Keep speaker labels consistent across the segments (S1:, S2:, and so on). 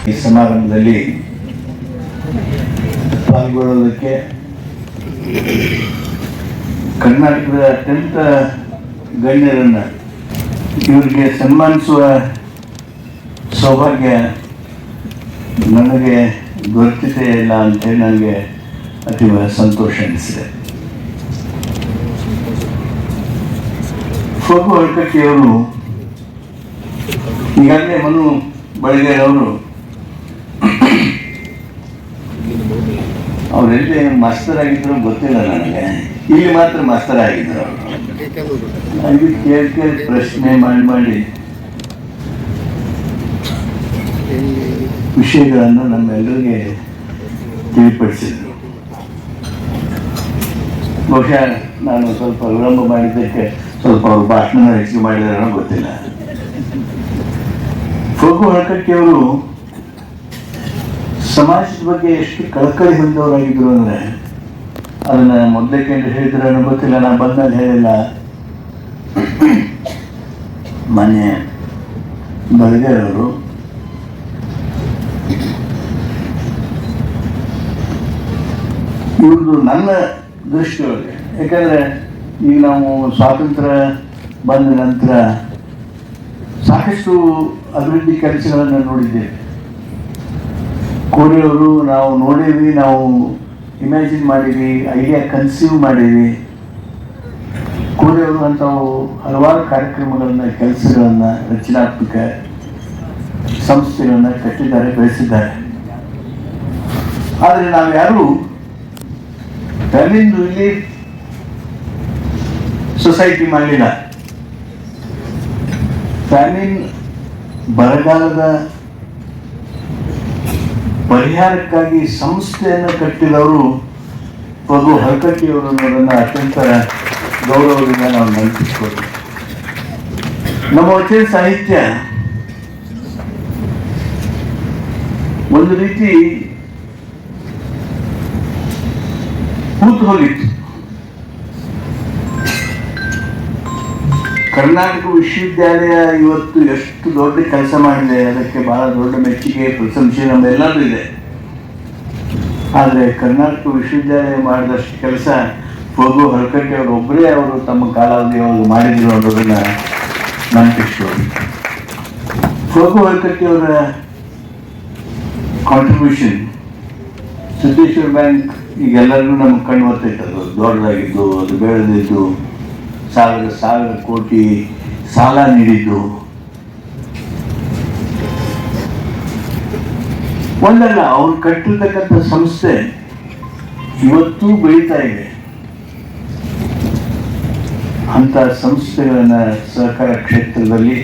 S1: ಈ ಸಮಾರಂಭದಲ್ಲಿ ಪಾಲ್ಗೊಳ್ಳೋದಕ್ಕೆ ಕರ್ನಾಟಕದ ಅತ್ಯಂತ ಗಣ್ಯರನ್ನು ಇವರಿಗೆ ಸನ್ಮಾನಿಸುವ ಸೌಭಾಗ್ಯ ನನಗೆ ದೊರೆತಿದೆ ಇಲ್ಲ ಅಂತೇಳಿ ನನಗೆ ಅತೀವ ಸಂತೋಷ ಅನಿಸಿದೆ. ಫೋಟೋ ಹಳ್ಕಟ್ಟಿಯವರು ಈಗಾಗಲೇ ಮನು ಬಳಗೇರವರು ಅವರೆಲ್ಲಿ ಮಾಸ್ತರ್ ಆಗಿದ್ರು ಗೊತ್ತಿಲ್ಲ ನನಗೆ, ಇಲ್ಲಿ ಮಾತ್ರ ಮಾಸ್ತರ್ ಆಗಿದ್ರು ಅವರು. ನನಗೆ ಕೇಳಿ ಪ್ರಶ್ನೆ ಮಾಡಿ ವಿಷಯಗಳನ್ನು ನಮ್ಮೆಲ್ಲರಿಗೆ ತಿಳಿಪಡಿಸಿದ್ರು. ಬಹುಶಃ ನಾನು ಸ್ವಲ್ಪ ವಿಳಂಬ ಮಾಡಿದ್ದಕ್ಕೆ ಸ್ವಲ್ಪ ಅವರು ಭಾಷಣ ಹೆಚ್ಚಿಗೆ ಮಾಡಿದಾರೋ ಗೊತ್ತಿಲ್ಲ. ಫೋಗು ಹಳಕಟ್ಟಿಯವರು ಸಮಾಜದ ಬಗ್ಗೆ ಎಷ್ಟು ಕಳಕಳಿ ಹೊಂದವರಾಗಿದ್ರು ಅಂದರೆ ಅದನ್ನು ಮೊದಲೇ ಕೇಳಿ ಹೇಳಿದ್ರೆ ಗೊತ್ತಿಲ್ಲ, ನಾನು ಬಂದಾಗ ಹೇಳಿಲ್ಲ. ಮೊನ್ನೆ ಬಳಗೇರವರು ಇವ್ರದ್ದು ನನ್ನ ದೃಷ್ಟಿಯೊಳಗೆ, ಯಾಕಂದರೆ ಈಗ ನಾವು ಸ್ವಾತಂತ್ರ್ಯ ಬಂದ ನಂತರ ಸಾಕಷ್ಟು ಅಭಿವೃದ್ಧಿ ಕೆಲಸಗಳನ್ನು ನೋಡಿದ್ದೇವೆ. ಕೋರಿಯವರು ನಾವು ನೋಡೀವಿ, ನಾವು ಇಮ್ಯಾಜಿನ್ ಮಾಡೀವಿ, ಐಡಿಯಾ ಕನ್ಸೀವ್ ಮಾಡೀವಿ. ಕೋರಿಯವರು ಅಂಥವು ಹಲವಾರು ಕಾರ್ಯಕ್ರಮಗಳನ್ನು, ಕೆಲಸಗಳನ್ನು, ರಚನಾತ್ಮಕ ಸಂಸ್ಥೆಗಳನ್ನು ಕಟ್ಟಿದ್ದಾರೆ, ಬೆಳೆಸಿದ್ದಾರೆ. ಆದರೆ ನಾವು ಯಾರೂ ಫ್ಯಾಮಿಲಿ ರಿಲೀಫ್ ಸೊಸೈಟಿ ಮಾಡಲಿಲ್ಲ. ಫ್ಯಾಮಿನ್ ಬರಗಾಲದ ಪರಿಹಾರಕ್ಕಾಗಿ ಸಂಸ್ಥೆಯನ್ನು ಕಟ್ಟಿದವರು ಫೋಗು ಹಳಕಟ್ಟಿಯವರು ಅನ್ನೋದನ್ನು ಅತ್ಯಂತ ಗೌರವದಿಂದ ನಾವು ನೆನಪಿಸ್ಬೋದು. ನಮ್ಮ ವಚನ ಸಾಹಿತ್ಯ ಒಂದು ರೀತಿ ಕೂತು ಹೋಗಿತ್ತು. ಕರ್ನಾಟಕ ವಿಶ್ವವಿದ್ಯಾಲಯ ಇವತ್ತು ಎಷ್ಟು ದೊಡ್ಡ ಕೆಲಸ ಮಾಡಿದೆ, ಅದಕ್ಕೆ ಬಹಳ ದೊಡ್ಡ ಮೆಚ್ಚುಗೆ, ಪ್ರಶಂಸೆ ನಮ್ಮೆಲ್ಲರೂ ಇದೆ. ಆದರೆ ಕರ್ನಾಟಕ ವಿಶ್ವವಿದ್ಯಾಲಯ ಮಾಡಿದಷ್ಟು ಕೆಲಸ ಫೋಗು ಹಳಕಟ್ಟಿ ಅವರು ಒಬ್ಬರೇ ಅವರು ತಮ್ಮ ಕಾಲಾವಧಿಯೊಳಗೆ ಮಾಡಿದ್ರು ಅನ್ನೋದನ್ನು ನೆನಪಿಸ್ಬೋದು. ಫೋಗು ಹಳಕಟ್ಟಿ ಅವರ ಕಾಂಟ್ರಿಬ್ಯೂಷನ್ ಸಿದ್ದೇಶ್ವರ ಬ್ಯಾಂಕ್ ಈಗೆಲ್ಲರಿಗೂ ನಮ್ಗೆ ಕಂಡು ಬರ್ತೈತೆ. ಅದು ದೊಡ್ಡದಾಗಿದ್ದು, ಅದು ಬೆಳೆದಿದ್ದು, ಸಾವಿರ ಕೋಟಿ ಸಾಲ ನೀಡಿದ್ದು ಒಂದಲ್ಲ. ಅವ್ರು ಕಟ್ಟಿರ್ತಕ್ಕಂಥ ಸಂಸ್ಥೆ ಇವತ್ತೂ ಬೆಳೀತಾ ಇದೆ. ಅಂಥ ಸಂಸ್ಥೆಗಳನ್ನು ಸಹಕಾರ ಕ್ಷೇತ್ರದಲ್ಲಿ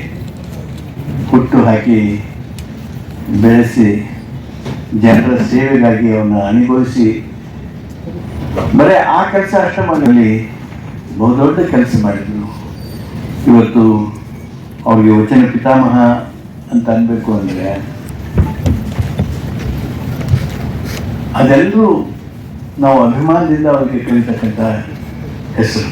S1: ಹುಟ್ಟು ಹಾಕಿ ಬೆಳೆಸಿ ಜನರ ಸೇವೆಗಾಗಿ ಅವನ್ನ ಅನುಭವಿಸಿ ಬರೀ ಆ ಕೆಲಸ ಅಷ್ಟೇ ಮಾಡಲಿ ಬಹುದೊಡ್ಡ ಕೆಲಸ ಮಾಡಿದ್ರು. ಇವತ್ತು ಅವ್ರಿಗೆ ವಚನ ಪಿತಾಮಹ ಅಂತ ಅನ್ಬೇಕು ಅಂದರೆ ಅದೆಲ್ಲರೂ ನಾವು ಅಭಿಮಾನದಿಂದ ಅವ್ರಿಗೆ ಕಲಿತಕ್ಕಂಥ ಹೆಸರು.